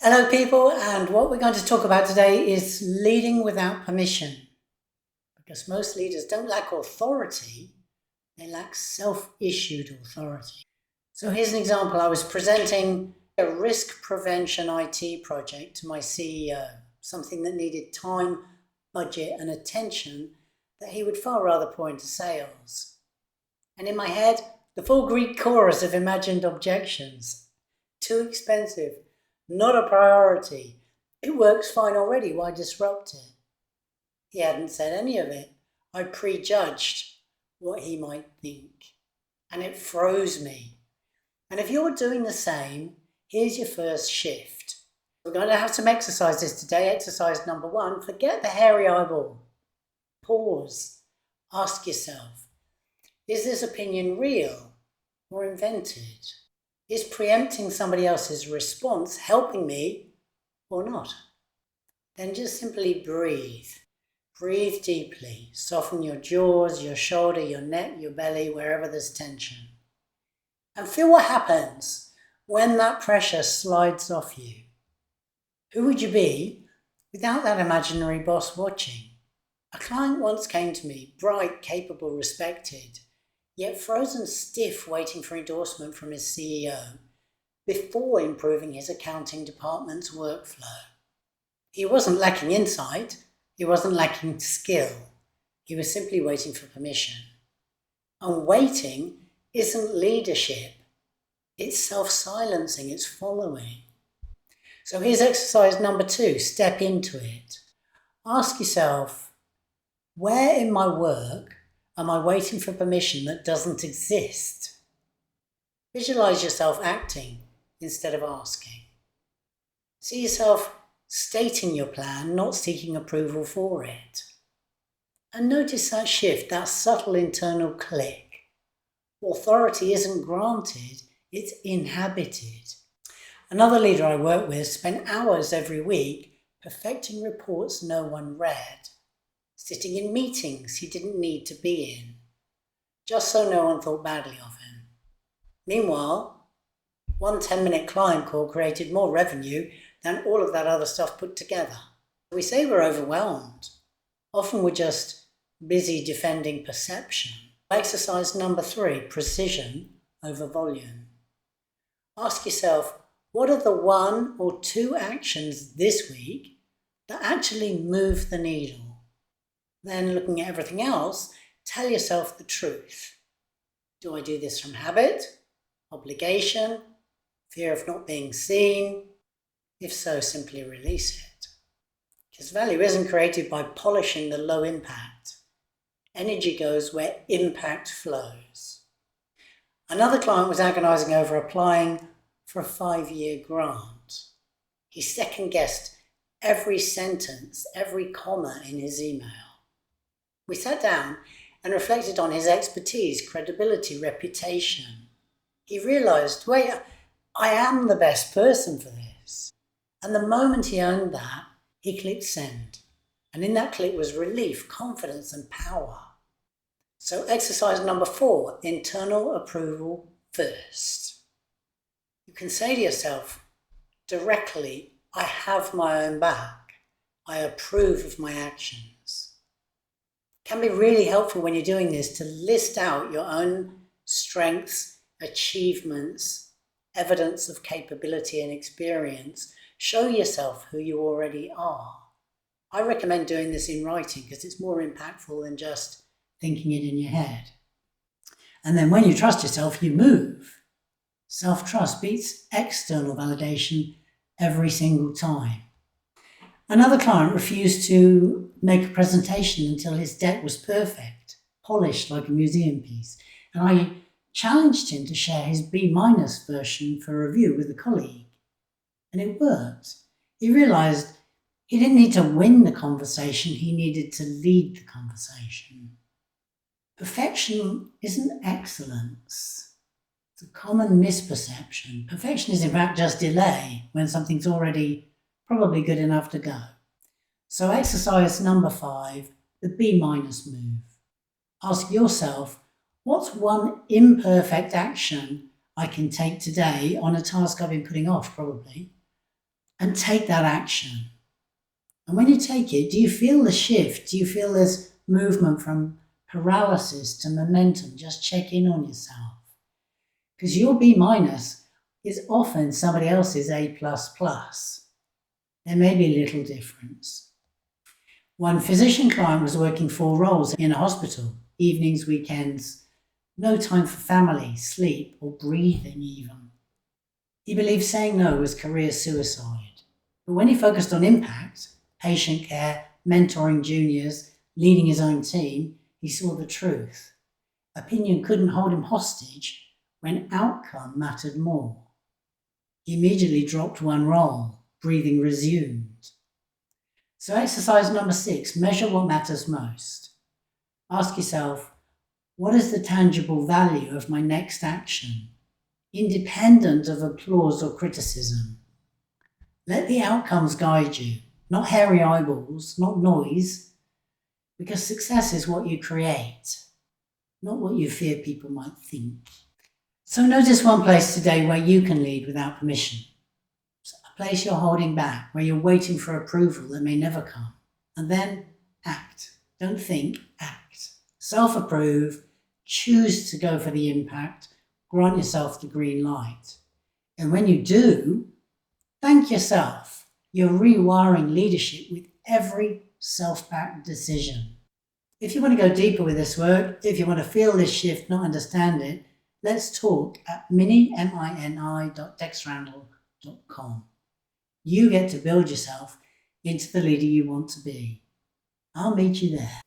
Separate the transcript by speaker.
Speaker 1: Hello people, and what we're going to talk about today is leading without permission. Because most leaders don't lack authority, they lack self-issued authority. So here's an example. I was presenting a risk prevention IT project to my CEO, something that needed time, budget and attention that he would far rather pour into sales. And in my head, the full Greek chorus of imagined objections. Too expensive. Not a priority. It works fine already, why disrupt it? He hadn't said any of it. I prejudged what he might think. And it froze me. And if you're doing the same, here's your first shift. We're going to have some exercises today. Exercise number 1, forget the hairy eyeball. Pause. Ask yourself, is this opinion real or invented? Is preempting somebody else's response helping me or not? Then just simply breathe. Breathe deeply. Soften your jaws, your shoulder, your neck, your belly, wherever there's tension. And feel what happens when that pressure slides off you. Who would you be without that imaginary boss watching? A client once came to me, bright, capable, respected, yet frozen stiff waiting for endorsement from his CEO before improving his accounting department's workflow. He wasn't lacking insight, he wasn't lacking skill, he was simply waiting for permission. And waiting isn't leadership, it's self-silencing, it's following. So here's exercise number 2, step into it. Ask yourself, where in my work am I waiting for permission that doesn't exist? Visualize yourself acting instead of asking. See yourself stating your plan, not seeking approval for it. And notice that shift, that subtle internal click. Authority isn't granted, it's inhabited. Another leader I work with spent hours every week perfecting reports no one read, sitting in meetings he didn't need to be in, just so no one thought badly of him. Meanwhile, one 10-minute client call created more revenue than all of that other stuff put together. We say we're overwhelmed. Often we're just busy defending perception. Exercise number 3, precision over volume. Ask yourself, what are the 1 or 2 actions this week that actually move the needle? Then, looking at everything else, tell yourself the truth. Do I do this from habit, obligation, fear of not being seen? If so, simply release it. Because value isn't created by polishing the low impact. Energy goes where impact flows. Another client was agonizing over applying for a 5-year grant. He second-guessed every sentence, every comma in his email. We sat down and reflected on his expertise, credibility, reputation. He realized, wait, I am the best person for this. And the moment he owned that, he clicked send. And in that click was relief, confidence, and power. So exercise number 4, internal approval first. You can say to yourself directly, I have my own back. I approve of my actions. It can be really helpful when you're doing this to list out your own strengths, achievements, evidence of capability and experience. Show yourself who you already are. I recommend doing this in writing because it's more impactful than just thinking it in your head. And then when you trust yourself, you move. Self-trust beats external validation every single time. Another client refused to make a presentation until his deck was perfect, polished like a museum piece. And I challenged him to share his B- version for review with a colleague. And it worked. He realized he didn't need to win the conversation, he needed to lead the conversation. Perfection isn't excellence. It's a common misperception. Perfection is in fact just delay when something's already probably good enough to go. So exercise number 5, the B- move. Ask yourself, what's one imperfect action I can take today on a task I've been putting off probably, and take that action. And when you take it, do you feel the shift? Do you feel this movement from paralysis to momentum? Just check in on yourself. Because your B minus is often somebody else's A++. There may be a little difference. One physician client was working 4 roles in a hospital, evenings, weekends, no time for family, sleep, or breathing even. He believed saying no was career suicide. But when he focused on impact, patient care, mentoring juniors, leading his own team, he saw the truth. Opinion couldn't hold him hostage when outcome mattered more. He immediately dropped 1 role, breathing resumed. So exercise number 6, measure what matters most. Ask yourself, what is the tangible value of my next action, independent of applause or criticism? Let the outcomes guide you, not hairy eyeballs, not noise, because success is what you create, not what you fear people might think. So notice one place today where you can lead without permission. A place you're holding back, where you're waiting for approval that may never come. And then act. Don't think, act. Self-approve, choose to go for the impact, grant yourself the green light. And when you do, thank yourself. You're rewiring leadership with every self-backed decision. If you want to go deeper with this work, if you want to feel this shift, not understand it, let's talk at mini.dexrandall.com. You get to build yourself into the leader you want to be. I'll meet you there.